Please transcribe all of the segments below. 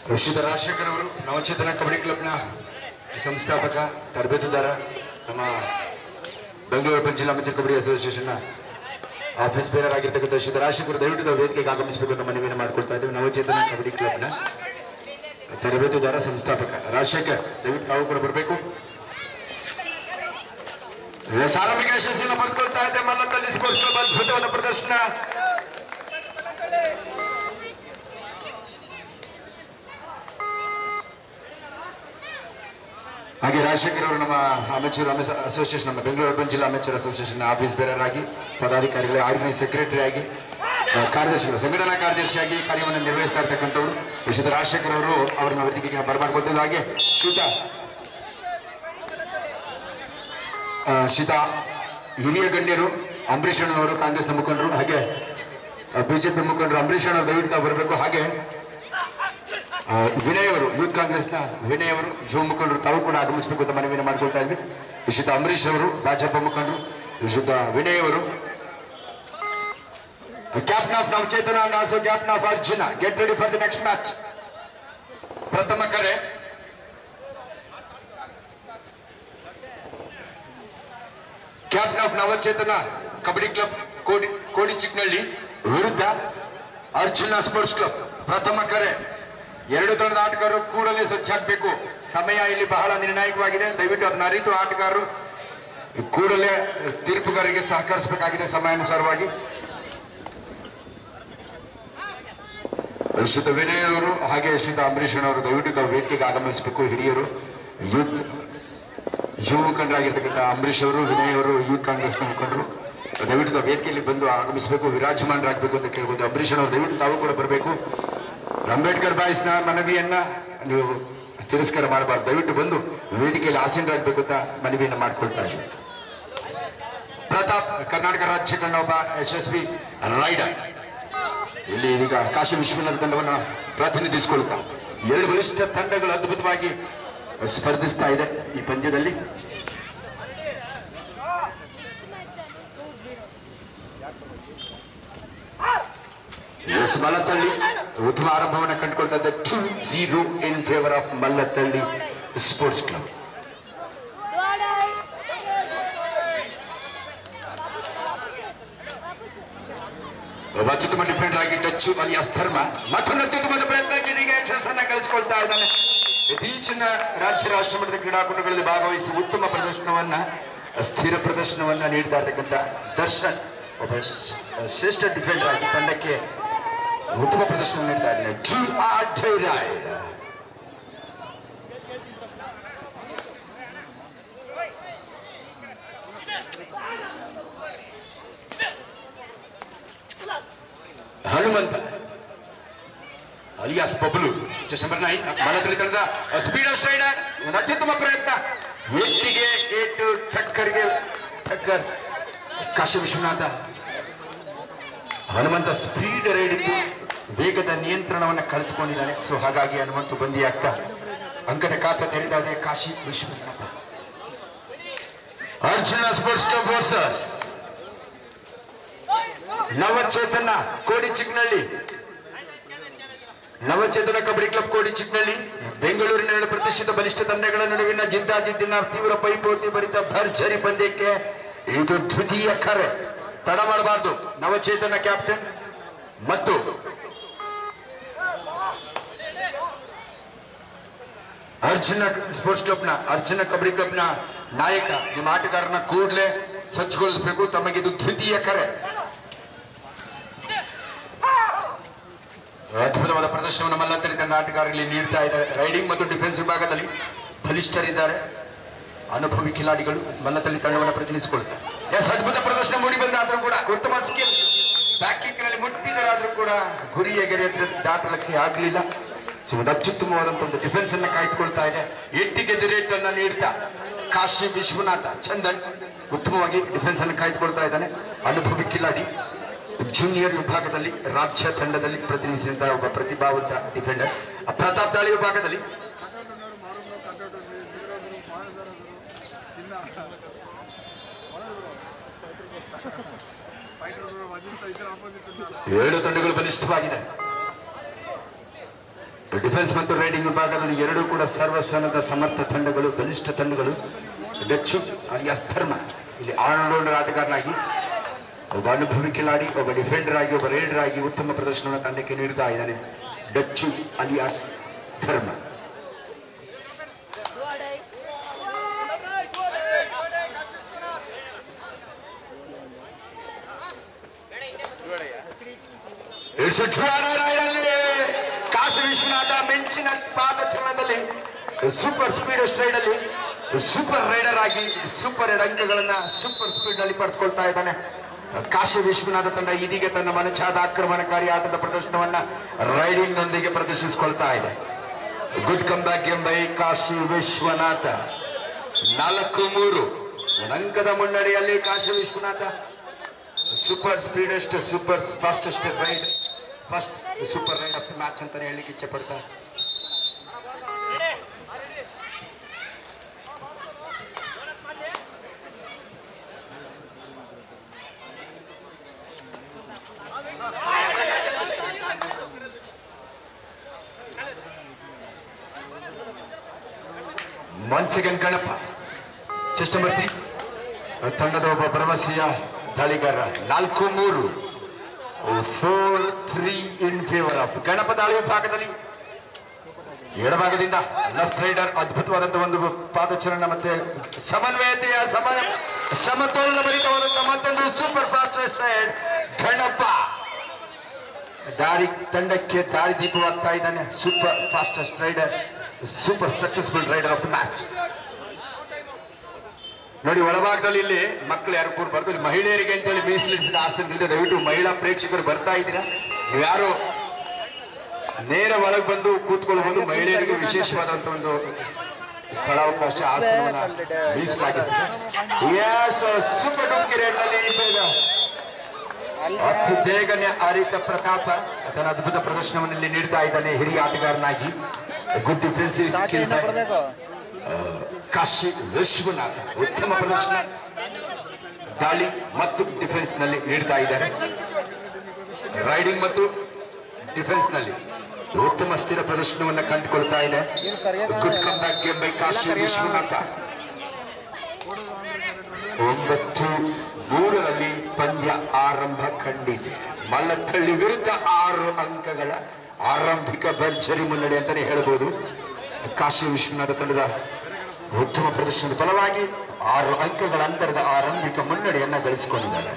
ಶ್ರೀ ರಾಜಶೇಖರ್ ಅವರು ನವಚೇತನ ಕಬಡ್ಡಿ ಕ್ಲಬ್ನ ಸಂಸ್ಥಾಪಕ ತರಬೇತುದಾರ ನಮ್ಮ ಬೆಂಗಳೂರು ಅರ್ಬನ್ ಜಿಲ್ಲಾ amateur kabaddi association office bearer ಆಗಿರ್ತಕ್ಕಂಥ ಶ್ರೀ ರಾಜಶೇಖರ್ ದಯವಿಟ್ಟು ವೇದಿಕೆಗೆ ಆಗಮಿಸಬೇಕು ಅಂತ ಮನವಿಯನ್ನು ಮಾಡ್ಕೊಳ್ತಾ ಇದ್ದೀವಿ. ನವಚೇತನ ಕಬಡ್ಡಿ ಕ್ಲಬ್ನ ತರಬೇತುದಾರ ಸಂಸ್ಥಾಪಕ ರಾಜಶೇಖರ್ ದಯವಿಟ್ಟು ತಾವು ಕೂಡ ಬರಬೇಕು. ಸಾರ್ವಜನಿಕ ಯಶಸ್ಸನ್ನು ಪಡೆದುಕೊಳ್ತಾ ಇದೆ ಮಲ್ಲತ್ತಳ್ಳಿ ಸ್ಪೋರ್ಟ್ಸ್ ಕ್ಲಬ್. ಅದ್ಭುತವಾದ ಪ್ರದರ್ಶನ. ಹಾಗೆ ರಾಜಶೇಖರ್ ಅವರು ನಮ್ಮ ಅಮೆಚೂರ್ ಅಸೋಸಿಯೇಷನ್, ನಮ್ಮ ಬೆಂಗಳೂರು ಅರ್ಬನ್ ಜಿಲ್ಲಾ ಅಮೆಚೂರ್ ಅಸೋಸಿಯೇಷನ್ ಆಫೀಸ್ ಬೇರರ್ ಆಗಿ, ಪದಾಧಿಕಾರಿಗಳು, ಆರ್ಗನೈಸ್ ಸೆಕ್ರೆಟರಿ ಆಗಿ, ಕಾರ್ಯದರ್ಶಿಗಳು, ಸಂಘಟನಾ ಕಾರ್ಯದರ್ಶಿಯಾಗಿ ಕಾರ್ಯವನ್ನು ನಿರ್ವಹಿಸ್ತಾ ಇರ್ತಕ್ಕಂಥವ್ರು ಶ್ರೀ ರಾಜಶೇಖರ್ ಅವರು ಅವರನ್ನ ವೇದಿಕೆಗೆ ಬರಮಾಡ್ಕೊಳ್ತಿದ್ದು. ಹಾಗೆ ಶ್ರೀತ ಹಿರಿಯ ಗಣ್ಯರು ಅಂಬರೀಷ್ ಅಣ್ಣವರು, ಕಾಂಗ್ರೆಸ್ನ ಮುಖಂಡರು, ಹಾಗೆ ಬಿಜೆಪಿ ಮುಖಂಡರು ಅಂಬರೀಷ್ ಅಣ್ಣವರು ದಯವಿಟ್ಟು ಬರಬೇಕು. ಹಾಗೆ ವಿನಯ್ ಅವರು, ಯೂತ್ ಕಾಂಗ್ರೆಸ್ನ ವಿನಯ್ ಅವರು, ಯುವ ಮುಖಂಡರು, ತಾವು ಕೂಡ ಆಗಮಿಸಬೇಕು ಅಂತ ಮನವಿಯನ್ನು ಮಾಡ್ಕೊಳ್ತಾ ಇದ್ವಿ. ಶ್ರೀತ ಅಂಬರೀಷ್ ಅವರು ಭಾಜಪ ಮುಖಂಡರು, ಶ್ರೀತ ವಿನಯ್ ಅವರು, captain of Navachetana and also captain of Arjuna, get ready for the next match. ಪ್ರಥಮ ಕರೆ captain of Navachetana kabaddi club Kodichiknalli ವಿರುದ್ಧ ಅರ್ಜುನ ಸ್ಪೋರ್ಟ್ಸ್ ಕ್ಲಬ್. ಪ್ರಥಮ ಕರೆ. ಎರಡು ತಂಡದ ಆಟಗಾರರು ಕೂಡಲೇ ಸಜ್ಜಾಗಬೇಕು. ಸಮಯ ಇಲ್ಲಿ ಬಹಳ ನಿರ್ಣಾಯಕವಾಗಿದೆ. ದಯವಿಟ್ಟು ಅದನ್ನ ಅರಿತು ಆಟಗಾರರು ಕೂಡಲೇ ತೀರ್ಪುಗಾರರಿಗೆ ಸಹಕರಿಸಬೇಕಾಗಿದೆ ಸಮಯಾನುಸಾರವಾಗಿ. ಶ್ರೀತ ವಿನಯ್ ಅವರು ಹಾಗೆ ಶ್ರೀತ ಅಂಬರೀಷ್ ಅವರು ದಯವಿಟ್ಟು ತಾವು ವೇದಿಕೆಗೆ ಆಗಮಿಸಬೇಕು. ಹಿರಿಯರು, ಯೂತ್ ಯುವ ಮುಖಂಡರಾಗಿರ್ತಕ್ಕಂಥ ಅಂಬರೀಷ್ ಅವರು, ವಿನಯ್ ಅವರು ಯೂತ್ ಕಾಂಗ್ರೆಸ್ನ ಮುಖಂಡರು, ದಯವಿಟ್ಟು ವೇದಿಕೆಯಲ್ಲಿ ಬಂದು ಆಗಮಿಸಬೇಕು, ವಿರಾಜಮಾನರಾಗಬೇಕು ಅಂತ ಕೇಳ್ಬೋದು. ಅಂಬರೀಷ್ ಅವರು ದಯವಿಟ್ಟು ತಾವು ಕೂಡ ಬರಬೇಕು. ಅಂಬೇಡ್ಕರ್ ಬಾಯ್ಸ್ನ ಮನವಿಯನ್ನ ನೀವು ತಿರಸ್ಕಾರ ಮಾಡಬಾರ್ದು. ದಯವಿಟ್ಟು ಬಂದು ವೇದಿಕೆಯಲ್ಲಿ ಆಸೀನರಾಗಬೇಕು ಅಂತ ಮನವಿಯನ್ನು ಮಾಡ್ಕೊಳ್ತಾ ಇದ್ದೀವಿ. ಪ್ರತಾಪ್ ಕರ್ನಾಟಕ ರಾಜ್ಯಗಳನ್ನ ಒಬ್ಬ ಯಶಸ್ವಿ ರೈಡರ್. ಇಲ್ಲಿ ಈಗ ಕಾಶಿ ವಿಶ್ವನಾಥ ತಂಡವನ್ನು ಪ್ರತಿನಿಧಿಸಿಕೊಳ್ತಾ ಎರಡು ಬಲಿಷ್ಠ ತಂಡಗಳು ಅದ್ಭುತವಾಗಿ ಸ್ಪರ್ಧಿಸ್ತಾ ಇದೆ ಈ ಪಂದ್ಯದಲ್ಲಿ. ಮಲ್ಲತ್ತಳ್ಳಿ ಉತ್ತಮ ಆರಂಭವನ್ನು ಕಂಡುಕೊಳ್ತಾ ಇದ್ದ 2-0 in favour of Mallathahalli sports club. ಒಬ್ಬ ಅತ್ಯುತ್ತಮ ಡಿಫೆಂಡರ್ ಆಗಿ ಡಚ್ಚು ಅಲಿಯಾಸ್ ಧರ್ಮ ಮತ್ತೊಂದು ಅತ್ಯುತ್ತಮವಾದ ಪ್ರಯತ್ನ ಇದೀಗ ಯಶಸ್ಸನ್ನ ಗಳಿಸಿಕೊಳ್ತಾ ಇದ್ದಾನೆ. ಇತ್ತೀಚಿನ ರಾಜ್ಯ ರಾಷ್ಟ್ರ ಮಟ್ಟದ ಕ್ರೀಡಾಕೂಟಗಳಲ್ಲಿ ಭಾಗವಹಿಸಿ ಉತ್ತಮ ಪ್ರದರ್ಶನವನ್ನ, ಸ್ಥಿರ ಪ್ರದರ್ಶನವನ್ನ ನೀಡ್ತಾ ಇರತಕ್ಕಂಥ ದರ್ಶನ್ ಒಬ್ಬ ಶ್ರೇಷ್ಠ ಡಿಫೆಂಡರ್ ಆಗಿ ತಂಡಕ್ಕೆ ಉತ್ತಮ ಪ್ರದರ್ಶನ ನೀಡ್ತಾ ಇದ್ದಾನೆ. ಹನುಮಂತ ಅಲಿಯಾಸ್ ಬಬ್ಲು ನಂಬರ್ 9 ಮಲ್ಲತ್ತಳ್ಳಿ ತಂಡದ ಸ್ಪೀಡ್ ಸ್ಟ್ರೈಡರ್. ಒಂದು ಅತ್ಯುತ್ತಮ ಪ್ರಯತ್ನ. ಎಟ್ಟಿಗೆ ಏಟು ಟಕ್ಕರ್ ಕಾಶಿ ವಿಶ್ವನಾಥ. ಹನುಮಂತ ಸ್ಪೀಡ್ ರೈಡ್ ಇದ್ದು ವೇಗದ ನಿಯಂತ್ರಣವನ್ನು ಕಳೆದುಕೊಂಡಿದ್ದಾನೆ. ಸೊ ಹಾಗಾಗಿ ಹನುಮಂತ ಬಂದಿಯಾಗ್ತಾ ಅಂಕದ ಖಾತೆ ತೆರೆದ Kashi Vishwanath. Arjuna sports club versus Navachetana Kodichiknalli. Navachetana kabaddi club Kodichiknalli ಬೆಂಗಳೂರಿನ ಎರಡು ಪ್ರತಿಷ್ಠಿತ ಬಲಿಷ್ಠ ತಂಡಗಳ ನಡುವಿನ ಜಿದ್ದಾಜಿದ್ದಿನ ತೀವ್ರ ಪೈಪೋಟಿ ಭರಿತ ಭರ್ಜರಿ ಪಂದ್ಯಕ್ಕೆ ಇದು ದ್ವಿತೀಯ ಕರೆ. ತಡ ಮಾಡಬಾರದು. ನವಚೇತನ ಕ್ಯಾಪ್ಟನ್ ಮತ್ತು ಅರ್ಜುನ ಸ್ಪೋರ್ಟ್ಸ್ ಕ್ಲಬ್ನ, ಅರ್ಜುನ ಕಬಡ್ಡಿ ಕ್ಲಬ್ನ ನಾಯಕ ನಿಮ್ಮ ಆಟಗಾರನ ಕೂಡಲೇ ಸಜ್ಜುಗೊಳಿಸಬೇಕು. ತಮಗಿದು ದ್ವಿತೀಯ ಕರೆ. ಅದ್ಭುತವಾದ ಪ್ರದರ್ಶನವನ್ನು ಮಲ್ಲತ್ತಳ್ಳಿ ತಂಡ ಆಟಗಾರರಲ್ಲಿ ನೀಡ್ತಾ ಇದ್ದಾರೆ. ರೈಡಿಂಗ್ ಮತ್ತು ಡಿಫೆನ್ಸ್ ವಿಭಾಗದಲ್ಲಿ ಬಲಿಷ್ಠರಿದ್ದಾರೆ ಅನುಭವಿ ಕಿಲಾಡಿಗಳು ಮಲ್ಲತ್ತಳ್ಳಿ ತಂಡವನ್ನು ಪ್ರತಿನಿಧಿಸಿಕೊಳ್ಳುತ್ತಾರೆ. ಅದ್ಭುತ ಪ್ರದರ್ಶನ ಮೂಡಿ ಬಂದಾದ್ರೂ ಕೂಡ ಉತ್ತಮ ಸ್ಕಿಲ್ ಬ್ಯಾಕಿಂಗ್ ನಲ್ಲಿ ಮುಟ್ಟಿದರಾದ್ರೂ ಕೂಡ ಗುರಿಯ ಗೆರೆ ದಾಟಲಿಕ್ಕೆ ಆಗಲಿಲ್ಲ. ಸೊ ಒಂದು ಅತ್ಯುತ್ತಮವಾದಂತಹ ಒಂದು ಡಿಫೆನ್ಸ್ ಅನ್ನ ಕಾಯ್ದುಕೊಳ್ತಾ ಇದೆ. ಎಟ್ಟಿಗೆ ರೇಟ್ ಅನ್ನ ನೀಡ್ತಾ ಕಾಶಿ ವಿಶ್ವನಾಥ ಚಂದನ್ ಉತ್ತಮವಾಗಿ ಡಿಫೆನ್ಸ್ ಅನ್ನು ಕಾಯ್ದುಕೊಳ್ತಾ ಇದ್ದಾನೆ. ಅನುಭವಿ ಕಿಲಾಡಿ ಜೂನಿಯರ್ ವಿಭಾಗದಲ್ಲಿ ರಾಜ್ಯ ತಂಡದಲ್ಲಿ ಪ್ರತಿನಿಧಿಸಿದಂತಹ ಒಬ್ಬ ಪ್ರತಿಭಾವಂತ ಡಿಫೆಂಡರ್. ಪ್ರತಾಪ್ ದಾಳಿ ವಿಭಾಗದಲ್ಲಿ ಎರಡು ತಂಡಗಳು ಬಲಿಷ್ಠವಾಗಿದೆ. ಡಿಫೆನ್ಸ್ ಮತ್ತು ರೈಡಿಂಗ್ ವಿಭಾಗದಲ್ಲಿ ಎರಡೂ ಕೂಡ ಸರ್ವಸನ್ನದ ಸಮರ್ಥ ತಂಡಗಳು, ಬಲಿಷ್ಠ ತಂಡಗಳು. ಡಚ್ಚು ಅಲಿಯಾಸ್ ಧರ್ಮ ಇಲ್ಲಿ ಆಲ್ರೌಂಡರ್ ಆಟಗಾರನಾಗಿ, ಒಬ್ಬ ಅನುಭವಿ ಕಿಲಾಡಿ, ಒಬ್ಬ ಡಿಫೆಂಡರ್ ಆಗಿ, ಒಬ್ಬ ರೈಡರ್ ಆಗಿ ಉತ್ತಮ ಪ್ರದರ್ಶನವನ್ನು ತಂಡಕ್ಕೆ ನೀಡುತ್ತಾ ಇದ್ದಾನೆ ಡಚ್ಚು ಅಲಿಯಾಸ್ ಧರ್ಮ. ಕಾಶಿ ವಿಶ್ವನಾಥ ಮೆಂಚಿನ ಪಾದಚಲನದಲ್ಲಿ ಸೂಪರ್ ಸ್ಪೀಡ್ ಸ್ಟ್ರೈಡ್ ಅಲ್ಲಿ ಸೂಪರ್ ರೈಡರ್ ಆಗಿ ಸೂಪರ್ 2 ಅಂಕಗಳನ್ನ ಸೂಪರ್ ಸ್ಪೀಡ್ ನಲ್ಲಿ ಪಡೆದುಕೊಳ್ತಾ ಇದ್ದಾನೆ ಕಾಶಿ ವಿಶ್ವನಾಥ ತಂಡ. ಇದೀಗ ತನ್ನ ಮನಚಾದ ಆಕ್ರಮಣಕಾರಿ ಆಟದ ಪ್ರದರ್ಶನವನ್ನ ರೈಡಿಂಗ್ ನೊಂದಿಗೆ ಪ್ರದರ್ಶಿಸಿಕೊಳ್ತಾ ಇದೆ. Good come back game by Kashi Vishwanath. 4-3 ಅಂಕದ ಮುನ್ನಡೆಯಲ್ಲಿ Kashi Vishwanath. Super speedest, super fastest raid, first super raid of the match ಅಂತಾನೆ ಹೇಳಲಿಕ್ಕೆ ಇಚ್ಛೆ ಪಡ್ತಾ. Once again Ganapa chest number 3 ತಂಡದ ಒಬ್ಬ ಭರವಸೆಯ ದಾಳಿಗಾರ. 4-3 4-3 ಇನ್ ಫೇವರ್ ಆಫ್ ಗಣಪ. ದಾಳಿ ವಿಭಾಗದಲ್ಲಿ ಎಡಭಾಗದಿಂದ ಲೆಫ್ಟ್ ರೈಡರ್ ಅದ್ಭುತವಾದಂತಹ ಒಂದು ಪಾದಚಲನ ಮತ್ತೆ ಸಮನ್ವಯತೆಯ ಸಮತೋಲನ ಭರಿತವಾದಂತಹ ಮತ್ತೊಂದು ಸೂಪರ್ ಫಾಸ್ಟ್ ರೈಡ್ ಗಣಪ. ತಂಡಕ್ಕೆ ದಾರಿ ದೀಪವಾಗ್ತಾ ಇದ್ದಾನೆ. Super fastest raider, super successful raider of the match. ನೋಡಿ, ಒಳಭಾಗದಲ್ಲಿ ಇಲ್ಲಿ ಮಕ್ಕಳು ಯಾರು ಕೂರ್ಬಾರ್ದು, ಇಲ್ಲಿ ಮಹಿಳೆಯರಿಗೆ ಅಂತೇಳಿ ಮೀಸಲಿರಿಸಿದ ಆಸನಗಳಿದೆ. ದಯವಿಟ್ಟು ಮಹಿಳಾ ಪ್ರೇಕ್ಷಕರು ಬರ್ತಾ ಇದ್ದೀರಾ, ನೀವ್ಯಾರು ನೇರ ಒಳಗೆ ಬಂದು ಕೂತ್ಕೊಳ್ಬಹುದು. ಮಹಿಳೆಯರಿಗೆ ವಿಶೇಷವಾದಂತ ಒಂದು ಸ್ಥಳಾವಕಾಶ ಆಸನವನ್ನ ಮೀಸಲಾಗಿಸಿದೆ. ಸೂಪರ್ ಡುಮ್ಕಿ ರೇಡ್ ನಲ್ಲಿ ಅತಿ ಬೇಗನೆ ಅರಿತ ಪ್ರತಾಪ ತನ್ನ ಅದ್ಭುತ ಪ್ರದರ್ಶನವನ್ನು ಇಲ್ಲಿ ನೀಡ್ತಾ ಇದ್ದಾನೆ ಹಿರಿಯ ಆಟಗಾರನಾಗಿ. Good defensive skill Kashi Vishwanath ಉತ್ತಮ ಪ್ರದರ್ಶನ ದಾಳಿ ಮತ್ತು ಡಿಫೆನ್ಸ್ ನಲ್ಲಿ ನೀಡ್ತಾ ಇದ್ದಾರೆ. ರೈಡಿಂಗ್ ಮತ್ತು ಡಿಫೆನ್ಸ್ ನಲ್ಲಿ ಉತ್ತಮ ಸ್ಥಿರ ಪ್ರದರ್ಶನವನ್ನು ಕಂಡುಕೊಳ್ತಾ ಇದೆ. Good come back game by Kashi Vishwanath. 9-3 ಪಂದ್ಯ ಆರಂಭ ಕಂಡಿದೆ. ಮಲ್ಲತ್ತಳ್ಳಿ ವಿರುದ್ಧ 6 ಅಂಕಗಳ ಆರಂಭಿಕ ಭರ್ಜರಿ ಮುನ್ನಡೆ ಅಂತಾನೆ ಹೇಳಬಹುದು. ಕಾಶಿ ವಿಶ್ವನಾಥ ತಂಡದ ಉತ್ತಮ ಪ್ರದರ್ಶನದ ಫಲವಾಗಿ 6 ಅಂಕಗಳ ಅಂತರದ ಆರಂಭಿಕ ಮುನ್ನಡೆಯನ್ನ ಗಳಿಸಿಕೊಂಡಿದ್ದಾರೆ.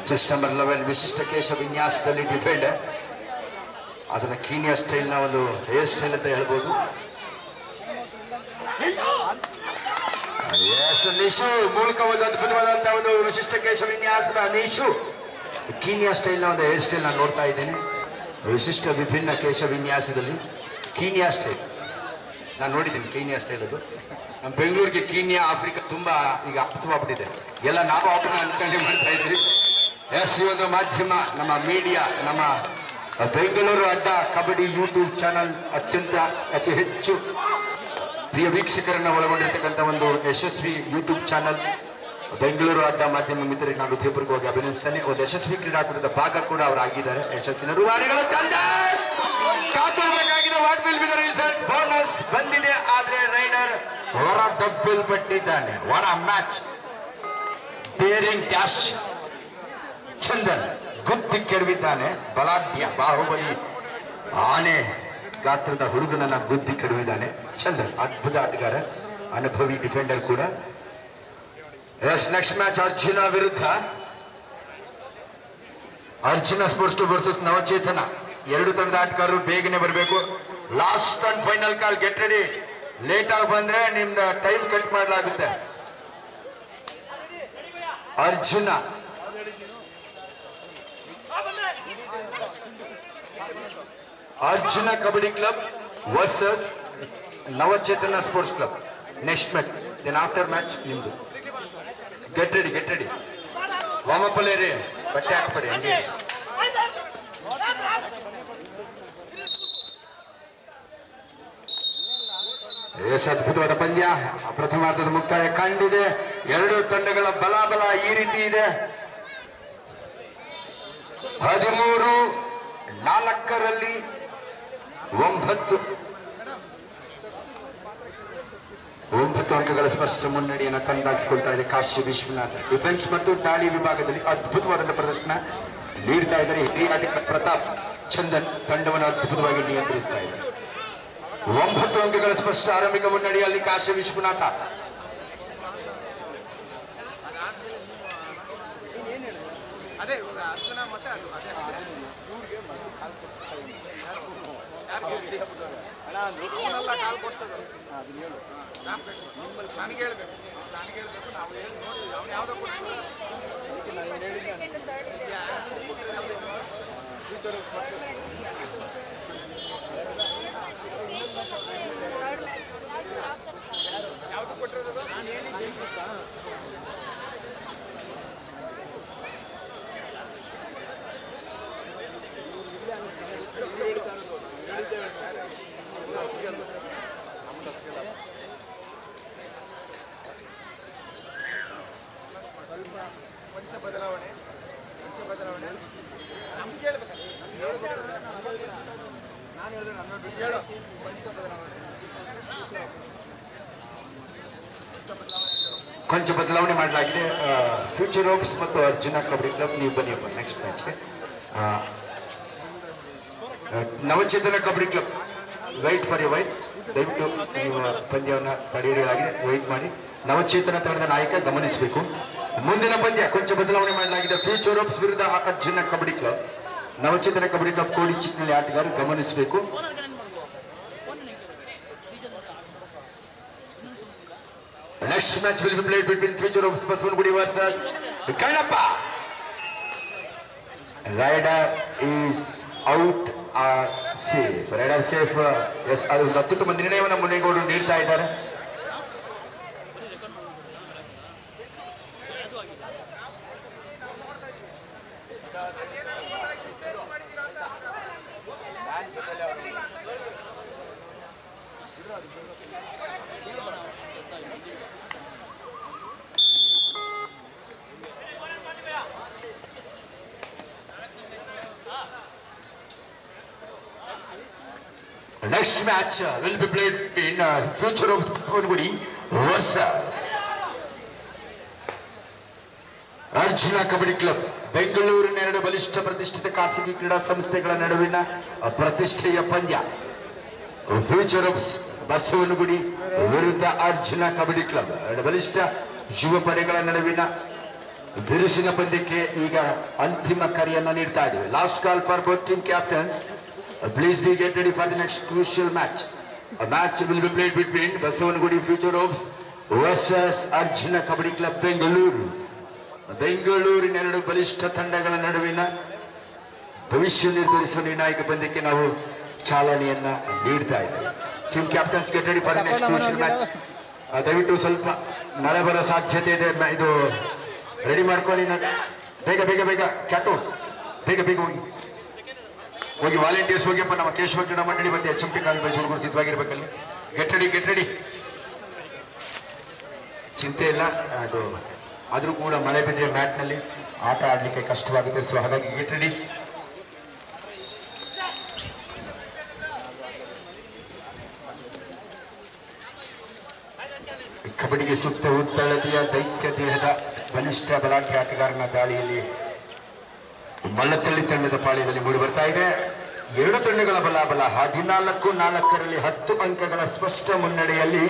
ಚೆಸ್ ನಂಬರ್ 11 ವಿಶಿಷ್ಟ ಕೇಶ ವಿನ್ಯಾಸದಲ್ಲಿ ಡಿಫೆಂಡರ್, ಅದನ್ನ ಕೀನಿಯಾ ಸ್ಟೈಲ್ ನ ಒಂದು ಹೇರ್ ಸ್ಟೈಲ್ ಅಂತ ಹೇಳ್ಬೋದು. ನಿಶು ಮೂಲಕ ಒಂದು ಅದ್ಭುತವಾದಂತಹ ಒಂದು ವಿಶಿಷ್ಟ ಕೇಶ ವಿನ್ಯಾಸದ ನಿಶು ಕೀನಿಯಾ ಸ್ಟೈಲ್ ನ ಒಂದು ಹೇರ್ ಸ್ಟೈಲ್ ನಾನು ನೋಡ್ತಾ ಇದ್ದೇನೆ. ವಿಶಿಷ್ಟ ವಿಭಿನ್ನ ಕೇಶ ವಿನ್ಯಾಸದಲ್ಲಿ ಕೀನಿಯಾ ಸ್ಟೈಲ್ ನಾನು ನೋಡಿದ್ದೀನಿ. ಕೀನಿಯಾ ಸ್ಟೈಲ್ ಅದು ನಮ್ಮ ಬೆಂಗಳೂರಿಗೆ ಕೀನಿಯಾ ಆಫ್ರಿಕಾ ತುಂಬಾ ಈಗ ಅರ್ಥವಾಗ್ಬಿಟ್ಟಿದೆ. ಎಲ್ಲ ನಾವು ಅವ್ರನ್ನ ಅನ್ಕೊಂಡೆ ಮಾಡ್ತಾ ಇದ್ರಿ. ಈ ಒಂದು ಮಾಧ್ಯಮ, ನಮ್ಮ ಮೀಡಿಯಾ, ನಮ್ಮ ಬೆಂಗಳೂರು ಅಡ್ಡ ಕಬಡ್ಡಿ ಯೂಟ್ಯೂಬ್ ಚಾನಲ್ ಅತಿ ಹೆಚ್ಚು ಪ್ರಿಯ ವೀಕ್ಷಕರನ್ನ ಒಳಗೊಂಡಿರ್ತಕ್ಕಂಥ ಒಂದು ಯಶಸ್ವಿ ಯೂಟ್ಯೂಬ್ ಚಾನಲ್. ಬೆಂಗಳೂರು ಅಡ್ಡ ಮಾಧ್ಯಮ ಮಿತ್ರರಿಗೆ ನಾನು ಹೃದಯಪೂರ್ವಕವಾಗಿ ಅಭಿನಂದಿಸ್ತೇನೆ. ಒಂದು ಯಶಸ್ವಿ ಕ್ರೀಡಾಕೂಟದ ಭಾಗ ಕೂಡ ಅವರಾಗಿದ್ದಾರೆ. ಯಶಸ್ಸಿನ ರೂವಾರಿಗಳ ಚಂದ ಕಾತುರಬೇಕಾಗಿದೆ. What will be the result? Bonus ಬಂದಿದೆ, ಆದ್ರೆ ರೈಡರ್ ಹೊರ ದಬ್ಬಲ್ಪಟ್ಟಿದ್ದಾನೆ. What a match! Daring dash Chandan ಗುತ್ತಿ ಕೆಡವಿದ್ದಾನೆ. ಬಲಾಢ್ಯ ಬಾಹುಬಲಿ ಆನೆ ಗಾತ್ರದ ಹುಡುಗನನ್ನ ಗುದ್ದಿ ಕೆಡವಿದ್ದಾನೆ ಚಂದನ್. ಅದ್ಭುತ ಆಟಗಾರ, ಅನುಭವಿ ಡಿಫೆಂಡರ್ ಕೂಡ. ನೆಕ್ಸ್ಟ್ ಮ್ಯಾಚ್ ಅರ್ಜುನ ವಿರುದ್ಧ. Arjuna sports club versus Navachetana. 2 ತಂಡದ ಆಟಗಾರರು ಬೇಗನೆ ಬರಬೇಕು. Last and final call, get ready. Late ಆಗಿ ಬಂದ್ರೆ ನಿಮ್ದ ಟೈಮ್ ಕಟ್ ಮಾಡಲಾಗುತ್ತೆ. Arjuna kabaddi club versus Navachetana sports club. Next match, then after match ನಿಮ್ದು. Get ready. ವಾಮಪ್ ಅಲ್ಲೇ ಬಟ್ಟೆ ಹಾಕ್ಬೇಡಿ ಹಂಗೆ. ಎಸ್, ಅದ್ಭುತವಾದ ಪಂದ್ಯ. ಪ್ರಥಮಾರ್ಧದ ಮುಕ್ತಾಯ ಕಂಡಿದೆ. ಎರಡು ತಂಡಗಳ ಬಲಾಬಲ ಈ ರೀತಿ ಇದೆ. 13-4 9 ಅಂಕಗಳ ಸ್ಪಷ್ಟ ಮುನ್ನಡೆಯನ್ನು ತಂದಾಗಿಸಿಕೊಳ್ತಾ ಇದೆ ಕಾಶಿ ವಿಶ್ವನಾಥ್. ಡಿಫೆನ್ಸ್ ಮತ್ತು ದಾಳಿ ವಿಭಾಗದಲ್ಲಿ ಅದ್ಭುತವಾದಂತಹ ಪ್ರದರ್ಶನ ನೀಡ್ತಾ ಇದ್ದಾರೆ. ಹಿರಿಯ ಪ್ರತಾಪ್ ಚಂದನ್ ತಂಡವನ್ನು ಅದ್ಭುತವಾಗಿ ನಿಯಂತ್ರಿಸ್ತಾ ಇದ್ದಾರೆ. 9 ಅಂಕಗಳ ಸ್ಪಷ್ಟ ಆರಂಭಿಕ ಮುನ್ನಡೆಯಲ್ಲಿ ಕಾಶಿ ವಿಶ್ವನಾಥ. ಕೊಂಚ ಬದಲಾವಣೆ ಮಾಡಲಾಗಿದೆ. ಫ್ಯೂಚರ್ ಹೋಪ್ಸ್ ಮತ್ತು ಅರ್ಜುನ ಕಬಡ್ಡಿ ಕ್ಲಬ್, ನೀವು ಬನ್ನಿಯಪ್ಪ ನೆಕ್ಸ್ಟ್ ಮ್ಯಾಚ್ಗೆ. Navachetana kabaddi club, wait for you wait. ದಯವಿಟ್ಟು ನೀವು ಪಂದ್ಯವನ್ನು ತಡೆಹಿಡಿಯಲಾಗಿದೆ, ವೈಟ್ ಮಾಡಿ. ನವಚೇತನ ತಂಡದ ನಾಯಕ ಗಮನಿಸಬೇಕು. ಮುಂದಿನ ಪಂದ್ಯ ಕೊಂಚ ಬದಲಾವಣೆ ಮಾಡಲಾಗಿದೆ. ಫ್ಯೂಚರ್ ಹೋಪ್ಸ್ ವಿರುದ್ಧ ಅರ್ಜುನ ಕಬಡ್ಡಿ ಕ್ಲಬ್. ನವಚೇತನ ಕಬಡ್ಡಿ ಕ್ಲಬ್ ಕೋಡಿ ಚಿಕ್ಕನಲ್ಲಿ ಆಟಗಾರ ಗಮನಿಸಬೇಕು. Next match will be played between Future Hopes Basavangudi versus Kannappa. Rider is out or safe. Rider safe. Yes, ಅದು ಅತ್ಯುತ್ತಮ ನಿರ್ಣಯವನ್ನು ಮುನೇಗೌಡರು ನೀಡ್ತಾ ಇದ್ದಾರೆ. Next match will be played in Future of Basavangudi versus Arjuna kabaddi club. ಬೆಂಗಳೂರಿನ ಎರಡು ಬಲಿಷ್ಠ ಪ್ರತಿಷ್ಠಿತ ಖಾಸಗಿ ಕ್ರೀಡಾ ಸಂಸ್ಥೆಗಳ ನಡುವಿನ ಪ್ರತಿಷ್ಠೆಯ ಪಂದ್ಯ. ಫ್ಯೂಚರ್ ಆಫ್ ಬಸವನಗುಡಿ ವಿರುದ್ಧ ಅರ್ಜುನ ಕಬಡ್ಡಿ ಕ್ಲಬ್. ಎರಡು ಬಲಿಷ್ಠ ಯುವ ಪಡೆಗಳ ನಡುವಿನ ಬಿರುಸಿನ ಪಂದ್ಯಕ್ಕೆ ಈಗ ಅಂತಿಮ ಕರೆಯನ್ನ ನೀಡ್ತಾ ಇದ್ದೇವೆ. Last call for both team captains. Please be get ready for the next crucial match. A match will be played between Basavangudi Future Hopes versus Arjuna Kabaddi Club Bengaluru. ಬೆಂಗಳೂರಿನ ಎರಡು ಬಲಿಷ್ಠ ತಂಡಗಳ ನಡುವಿನ ಭವಿಷ್ಯ ನಿರ್ಧರಿಸುವ ನಿರ್ಣಾಯಕ ಪಂದ್ಯಕ್ಕೆ ನಾವು ಚಾಲನೆಯನ್ನ ನೀಡ್ತಾ ಇದ್ದೇವೆ. Team captains get ready for the next crucial match. ದಯವಿಟ್ಟು ಸ್ವಲ್ಪ ಮಳೆ ಬರೋ ಸಾಧ್ಯತೆ ಇದೆ, ಇದು ರೆಡಿ ಮಾಡ್ಕೊಳ್ಳಿ. ಬೇಗ ಬೇಗ ಬೇಗ ಕ್ಯಾಟೋ, ಬೇಗ ಬೇಗ ಹೋಗಿ ವಾಲಂಟಿಯರ್ಸ್ ಹೋಗಿಯಪ್ಪ. ನಮ್ಮ ಕೇಶವ ಕ್ರೀಡಾ ಮಂಡಳಿ ಮತ್ತೆ HMT ಕಾಲೇಜ್ ಹುಡುಗರು ಸಿದ್ಧವಾಗಿರ್ಬೇಕಲ್ಲಿ. Get ready. ಚಿಂತೆ ಇಲ್ಲ, ಅದು ಆದರೂ ಕೂಡ ಮಳೆ ಬಿದ್ದರೆ ಮ್ಯಾಟ್ನಲ್ಲಿ ಆಟ ಆಡಲಿಕ್ಕೆ ಕಷ್ಟವಾಗುತ್ತೆ. ಸೊ ಹಾಗಾಗಿ ಗೆಟ್ ರೆಡಿ. ಕಬಡ್ಡಿಗೆ ಸೂಕ್ತ ಉತ್ತಳತೆಯ ದೈತ್ಯ ದೇಹದ ಬಲಿಷ್ಠ ಬಲಾಢ್ಯ ಆಟಗಾರನ ದಾಳಿಯಲ್ಲಿ ಮಲ್ಲತಳ್ಳಿ ತಂಡದ ಪಾಳ್ಯದಲ್ಲಿ ಮೂಡಿ ಬರ್ತಾ ಇದೆ. ಎರಡು ತಂಡಗಳ ಬಲಾಬಲ 14-4 10 ಅಂಕಗಳ ಸ್ಪಷ್ಟ ಮುನ್ನಡೆಯಲ್ಲಿ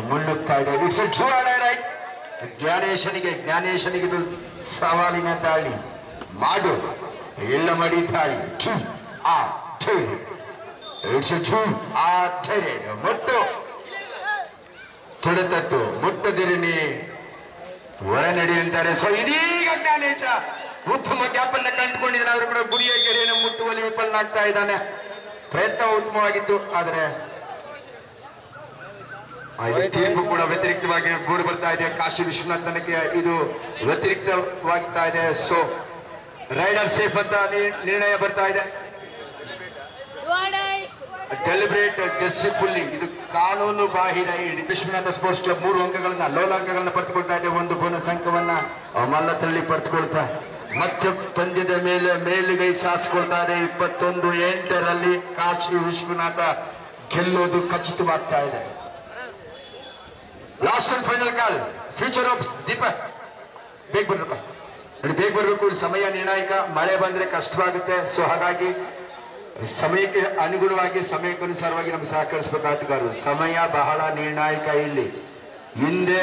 ಮುನ್ನುಗ್ತಾ ಇದೆ. It's A right. ಜ್ಞಾನೇಶನಿಗೆ ಇದು ಸವಾಲಿನ ದಾಳಿ. ಮಾಡು ಎಲ್ಲ ಮಡಿ ತಾಳಿ. ಇಟ್ಸ್ ಎ ಮುಟ್ಟು ತೊಡೆತಟ್ಟು ಮುಟ್ಟದಿರಿನಿ ಹೊರ ನಡೆಯುತ್ತಾರೆ. ಸೊ ಇದೀಗ ಜ್ಞಾನೇಶ ಉತ್ತಮ ಗ್ಯಾಪ್ ಅನ್ನ ಕಂಡುಕೊಂಡಿದ್ದಾನೆ. ಆದ್ರೂ ಕೂಡ ಗುರಿಯ ಗೆರೆಯನ್ನು ಮುಟ್ಟುವಲ್ಲಿ ವಿಫಲನಾಗ್ತಾ ಇದ್ದಾನೆ. ಪ್ರಯತ್ನ ಉತ್ತಮವಾಗಿತ್ತು, ಆದರೆ ತೀರ್ಪು ಕೂಡ ವ್ಯತಿರಿಕ್ತವಾಗಿ ಮೂಡಿ ಬರ್ತಾ ಇದೆ. ಕಾಶಿ ವಿಶ್ವನಾಥ್ ತನಕ್ಕೆ ಇದು ವ್ಯತಿರಿಕ್ತವಾಗ್ತಾ ಇದೆ. ಸೊ ರೈಡರ್ ಸೇಫ್ ಅಂತ ನಿರ್ಣಯ ಬರ್ತಾ ಇದೆ. ಡೆಲಿಬ್ರೇಟ್ ಜೆಸ್ಸಿ ಪುಲ್ಲಿಂಗ್ ಇದು ಕಾನೂನು ಬಾಹಿರ ಇಡೀ ವಿಶ್ವನಾಥ ಸ್ಪೋರ್ಟ್ಸ್ ಕ್ಲಬ್ 3 ಅಂಕಗಳನ್ನ ಲೋಲ ಅಂಕಗಳನ್ನ ಪಡೆದುಕೊಳ್ತಾ ಇದೆ. ಒಂದು ಬೋನಸ್ ಅಂಕವನ್ನ ಮಲ್ಲತಳ್ಳಿ ಪಡೆದುಕೊಳ್ತಾ ಮತ್ತೆ ಪಂದ್ಯದ ಮೇಲೆ ಮೇಲುಗೈ ಸಾಧಿಸಿಕೊಳ್ತಾ ಇದೆ. 21-8 ಕಾಶಿ ವಿಶ್ವನಾಥ ಗೆಲ್ಲೋದು ಖಚಿತವಾಗ್ತಾ ಇದೆ. Last and final call future of Deepak. ಬೇಗ ಬರ್ರಪ್ಪ, ಬೇಗ ಬರ್ಬೇಕು. ಸಮಯ ನಿರ್ಣಾಯಕ. ಮಳೆ ಬಂದ್ರೆ ಕಷ್ಟವಾಗುತ್ತೆ. ಸೊ ಹಾಗಾಗಿ ಸಮಯಕ್ಕೆ ಅನುಗುಣವಾಗಿ ಸಮಯಕ್ಕನುಸಾರವಾಗಿ ನಮ್ಗೆ ಸಹಕರಿಸಬೇಕು ಆಟಗಾರರು. ಸಮಯ ಬಹಳ ನಿರ್ಣಾಯಕ. ಇಲ್ಲಿ ಹಿಂದೆ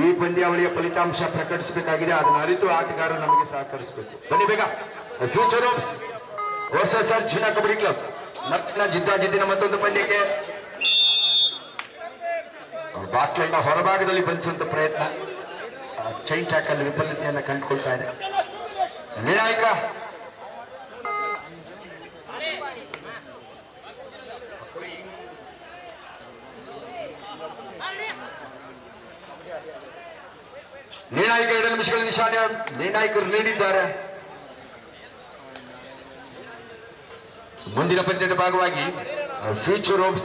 ಈ ಪಂದ್ಯಾವಳಿಯ ಫಲಿತಾಂಶ ಪ್ರಕಟಿಸಬೇಕಾಗಿದೆ. ಅದನ್ನು ಅರಿತು ಆಟಗಾರರು ನಮಗೆ ಸಹಕರಿಸಬೇಕು. ಬನ್ನಿ ಬೇಗ. Future of versus Arjuna kabaddi club ಜಿದ್ದಾಜಿದ್ದಿನ ಮತ್ತೊಂದು ಪಂದ್ಯಕ್ಕೆ ಬಾಕ್ಲೈನ ಹೊರಭಾಗದಲ್ಲಿ ಬಂಧಿಸುವಂತ ಪ್ರಯತ್ನ. ಚೈನ್ ಟ್ಯಾಕಲ್ ವಿಫಲತೆಯನ್ನು ಕಂಡುಕೊಳ್ತಾ ಇದೆ. ನಿರ್ಣಾಯಕ ನಿರ್ಣಾಯಕ 2 ನಿಮಿಷಗಳ ನಿಶಾನೆ ನಿರ್ಣಾಯಕರು ನೀಡಿದ್ದಾರೆ. ಮುಂದಿನ ಪಂದ್ಯದ ಭಾಗವಾಗಿ ಫ್ಯೂಚರ್ ಆಫ್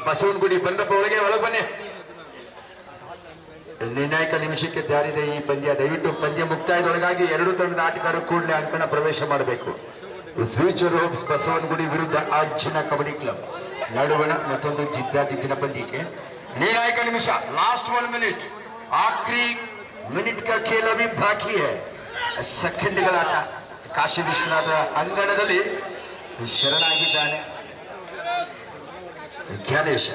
ಬಸವನಗುಡಿ ಬಂದಪ್ಪ ಒಳಗೆ ಬನ್ನಿ. ನಿರ್ಣಾಯಕ ನಿಮಿಷಕ್ಕೆ ಜಾರಿದೆ ಈ ಪಂದ್ಯ. ದಯವಿಟ್ಟು ಪಂದ್ಯ ಮುಕ್ತಾಯದೊಳಗಾಗಿ 2 ತಂಡದ ಆಟಗಾರರು ಕೂಡಲೇ ಅಂಕಣ ಪ್ರವೇಶ ಮಾಡಬೇಕು. ಫ್ಯೂಚರ್ ಆಫ್ ಬಸವನಗುಡಿ ವಿರುದ್ಧ ಅರ್ಜುನ ಕಬಡ್ಡಿ ಕ್ಲಬ್ ನಡುವಣ ಮತ್ತೊಂದು ಜಿದ್ದಾಜಿದ್ದಿನ ಪಂದ್ಯಕ್ಕೆ ನಿರ್ಣಾಯಕ ನಿಮಿಷ. Last 1 minute. ಆಖರಿ ಮಿನಿಟ್ का खेल अभी बाकी है. ಸೆಕೆಂಡ್ಗಳ ಆಟ. ಕಾಶಿ ವಿಶ್ವನಾಥ ಅಂಗಣದಲ್ಲಿ ಶರಣಾಗಿದ್ದಾನೆ ಜ್ಞಾನೇಶ.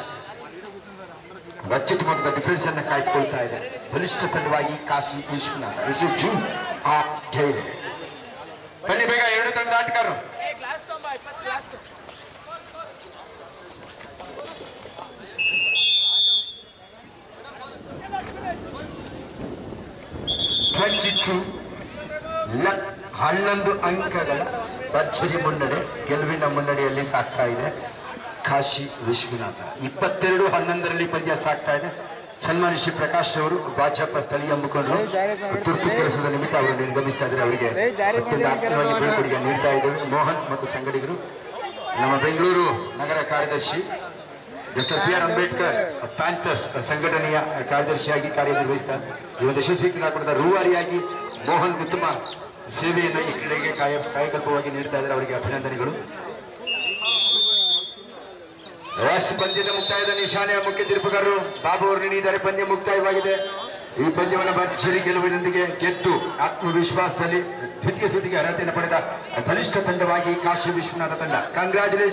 ಅತ್ಯುತ್ತಮವಾದ ಡಿಫೆನ್ಸ್ ಅನ್ನು ಕಾಯ್ದುಕೊಳ್ತಾ ಇದೆ ಬಲಿಷ್ಠ ತಂಡವಾಗಿ Kashi Vishwanath. It's a team of ಧೈರ್ಯ. ಬನ್ನಿ ಬೇಗ 2 ತಂಡದ ಆಟಗಾರರು. ಲಕ್ 11 ಅಂಕಗಳ ಭರ್ಜರಿ ಮುನ್ನಡೆ, ಗೆಲುವಿನ ಮುನ್ನಡೆಯಲ್ಲಿ ಸಾಗ್ತಾ ಇದೆ ಕಾಶಿ ವಿಶ್ವನಾಥ. 22-11 ಪಂದ್ಯ ಸಾಗ್ತಾ ಇದೆ. ಸನ್ಮಾನ್ಯ ಶ್ರೀ ಪ್ರಕಾಶ್ ಅವರು ಭಾಜಪ ಸ್ಥಳೀಯ ಮುಖಂಡರು ತುರ್ತು ಕೆಲಸದ ನಿಮಿತ್ತ ಅವರು ನಿರ್ಗಮಿಸ್ತಾ ಇದ್ದಾರೆ. ಅವರಿಗೆ ಅತ್ಯಂತ ಆತ್ಮೀಯವಾಗಿ ಬೀಳ್ಕೊಡುಗೆ ನೀಡ್ತಾ ಇದ್ದೇವೆ. ಮೋಹನ್ ಮತ್ತು ಸಂಗಡಿಗರು. ನಮ್ಮ ಬೆಂಗಳೂರು ನಗರ ಕಾರ್ಯದರ್ಶಿ doctor P R Ambedkar panthers ಸಂಘಟನೆಯ ಕಾರ್ಯದರ್ಶಿಯಾಗಿ ಕಾರ್ಯನಿರ್ವಹಿಸ್ತಾರೆ. ಈ ಒಂದು ಯಶಸ್ವಿ ಕ್ರೀಡಾಕೂಟದ ರೂವಾರಿಯಾಗಿ ಮೋಹನ್ ಉತ್ತಮ ಸೇವೆಯನ್ನು ಈ ಕ್ರೀಡೆಗೆ ಕಾಯಕಲ್ಪವಾಗಿ ನೀಡ್ತಾ ಇದ್ದಾರೆ. ಅವರಿಗೆ ಅಭಿನಂದನೆಗಳು. ಪಂದ್ಯದ ಮುಕ್ತಾಯದ ನಿಶಾನೆಯ ಮುಖ್ಯ ತೀರ್ಪುಗಾರರು ಬಾಬು ಅವರು ನೀಡಿದ್ದಾರೆ. ಪಂದ್ಯ ಮುಕ್ತಾಯವಾಗಿದೆ. ಈ ಪಂದ್ಯವನ್ನು ಭರ್ಜರಿ ಗೆಲುವಿನೊಂದಿಗೆ ಗೆದ್ದು ಆತ್ಮವಿಶ್ವಾಸದಲ್ಲಿ ದ್ವಿತೀಯ ಸುತ್ತಿಗೆ ಅರ್ಹತೆಯನ್ನು ಪಡೆದ ಬಲಿಷ್ಠ ತಂಡವಾಗಿ ಕಾಶಿ ವಿಶ್ವನಾಥ ತಂಡ. ಕಂಗ್ರಾಚುಲೇಷನ್.